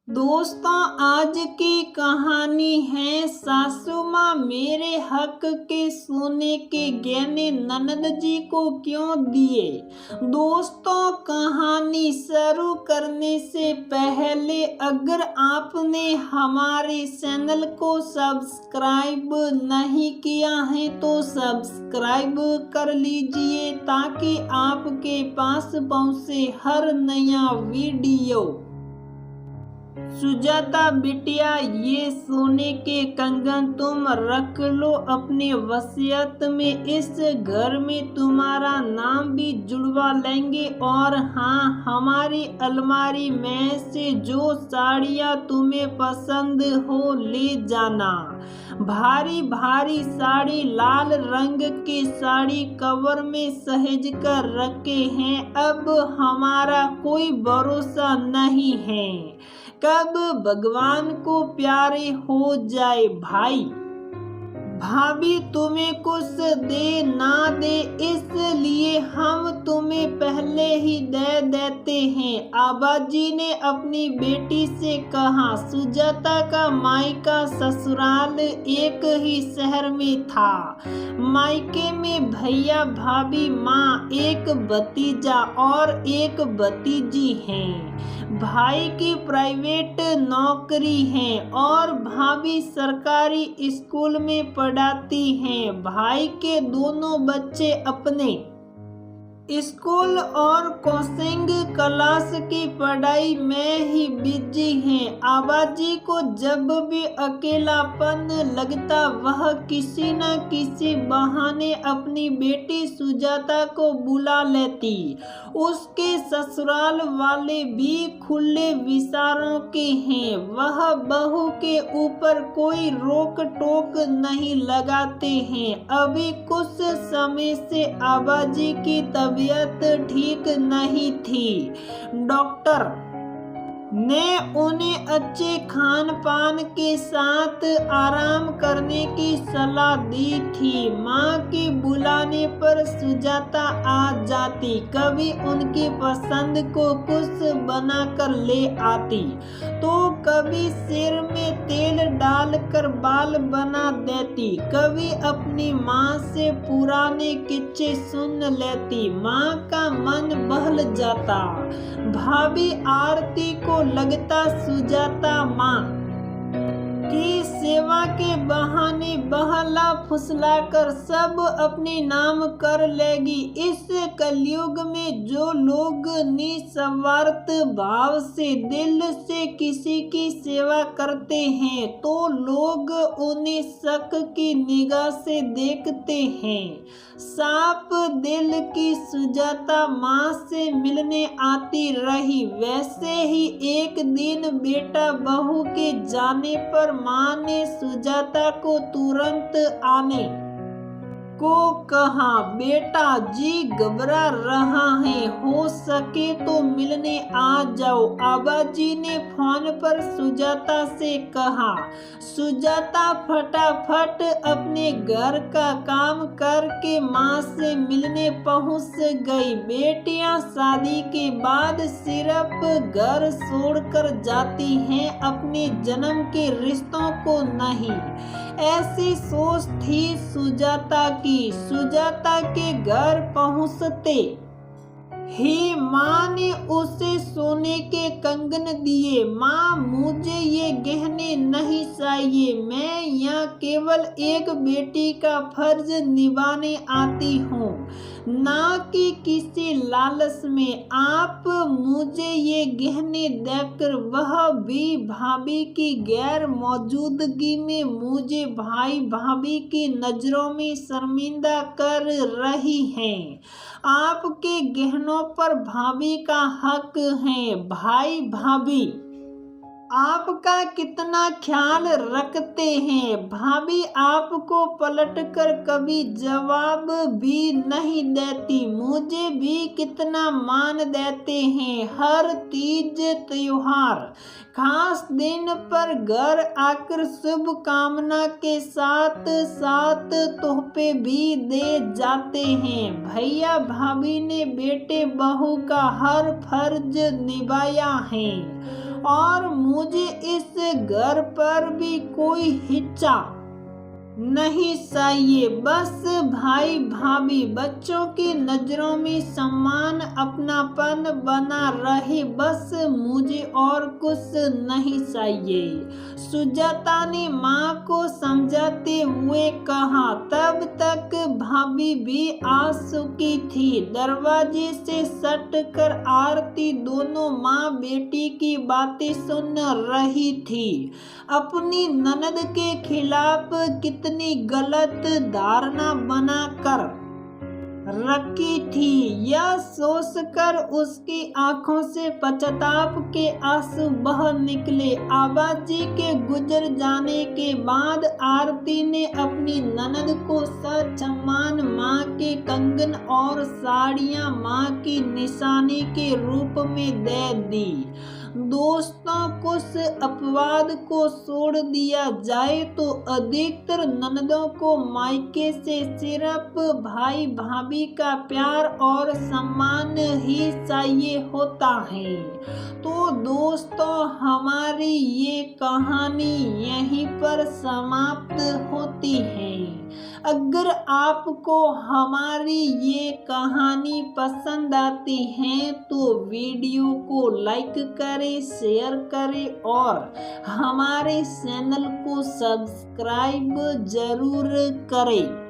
दोस्तों, आज की कहानी है सासू माँ मेरे हक के सोने के गहने ननद जी को क्यों दिए। दोस्तों, कहानी शुरू करने से पहले अगर आपने हमारे चैनल को सब्सक्राइब नहीं किया है तो सब्सक्राइब कर लीजिए ताकि आपके पास पहुँचे हर नया वीडियो। सुजाता बिटिया, ये सोने के कंगन तुम रख लो अपने वसीयत में। इस घर में तुम्हारा नाम भी जुड़वा लेंगे। और हाँ, हमारी अलमारी में से जो साड़ियाँ तुम्हें पसंद हो ले जाना। भारी भारी साड़ी, लाल रंग की साड़ी कवर में सहेज कर रखे हैं। अब हमारा कोई भरोसा नहीं है कब भगवान को प्यारे हो जाए। भाई भाभी तुम्हें कुछ दे ना दे, इसलिए हम तुम्हें पहले ही दे देते हैं। आबाजी ने अपनी बेटी से कहा। सुजाता का मायका ससुराल एक ही शहर में था। मायके में भैया भाभी, माँ, एक भतीजा और एक भतीजी हैं। भाई की प्राइवेट नौकरी है और भाभी सरकारी स्कूल में पढ़ाती हैं। भाई के दोनों बच्चे अपने स्कूल और कोचिंग क्लास की पढ़ाई में ही बिजी हैं। आबाजी को जब भी अकेलापन लगता वह किसी न किसी बहाने अपनी बेटी सुजाता को बुला लेती। उसके ससुराल वाले भी खुले विचारों के हैं। वह बहू के ऊपर कोई रोक टोक नहीं लगाते हैं। अभी कुछ समय से आबाजी की तबीयत ठीक नहीं थी। डॉक्टर ने उन्हें अच्छे खान पान के साथ आराम करने की सलाह दी थी। माँ के बुलाने पर सुजाता आ जाती। कभी उनकी पसंद को कुछ बनाकर ले आती तो कभी सिर में तेल डालकर बाल बना देती। कभी अपनी माँ से पुराने किस्से सुन लेती। माँ का मन बहल जाता। भाभी आरती को लगता सुजाता माँ की सेवा के बहाने बहला फुसला कर सब अपने नाम कर लेगी। इस कलयुग में जो लोग निस्वार्थ भाव से दिल से किसी की सेवा करते हैं तो लोग उन्हें शक की निगाह से देखते हैं। साफ दिल की सुजाता माँ से मिलने आती रही। वैसे ही एक दिन बेटा बहू के जाने पर माँ ने सुजाता को तुरंत आने को कहा। बेटा जी घबरा रहा है, हो सके तो मिलने आ जाओ। आबाजी ने फोन पर सुजाता से कहा। सुजाता फटाफट अपने घर का काम करके माँ से मिलने पहुँच गई। बेटियां शादी के बाद सिर्फ घर छोड़कर जाती हैं, अपने जन्म के रिश्तों को नहीं। ऐसी सोच थी सुजाता की। सुजाता के घर पहुँचते ही माँ ने उसे सोने के कंगन दिए। माँ, मुझे ये गहने नहीं चाहिए। मैं यहाँ केवल एक बेटी का फर्ज निभाने आती हूँ, ना कि किसी लालच में। आप मुझे ये गहने देकर वह भी भाभी की गैर मौजूदगी में मुझे भाई भाभी की नजरों में शर्मिंदा कर रही हैं। आपके गहनों पर भाभी का हक है। भाई भाभी आपका कितना ख्याल रखते हैं। भाभी आपको पलटकर कभी जवाब भी नहीं देती। मुझे भी कितना मान देते हैं। हर तीज त्योहार खास दिन पर घर आकर शुभकामना के साथ साथ तोहफे भी दे जाते हैं। भैया भाभी ने बेटे बहू का हर फर्ज निभाया है। और मुझे इस घर पर भी कोई हिस्सा नहीं चाहिए। बस भाई भाभी बच्चों की नजरों में सम्मान अपनापन बना रहे, बस मुझे और कुछ नहीं चाहिए। सुजाता ने माँ को समझाते हुए कहा। तब तक भाभी भी आ चुकी थी। दरवाजे से सट कर आरती दोनों माँ बेटी की बातें सुन रही थी। अपनी ननद के खिलाफ कितनी गलत धारणा बनाकर रखी थी, यह सोचकर उसकी आंखों से पश्चाताप के आंसू बह निकले। आबाजी के गुजर जाने के बाद आरती ने अपनी ननद को ससम्मान माँ के कंगन और साड़ियाँ माँ की निशानी के रूप में दे दी। दोस्तों, कुछ अपवाद को छोड़ दिया जाए तो अधिकतर ननदों को मायके से सिर्फ भाई भाभी का प्यार और सम्मान ही चाहिए होता है। तो दोस्तों, हमारी ये कहानी यहीं पर समाप्त होती है। अगर आपको हमारी ये कहानी पसंद आती है तो वीडियो को लाइक करें, शेयर करें और हमारे चैनल को सब्सक्राइब जरूर करें।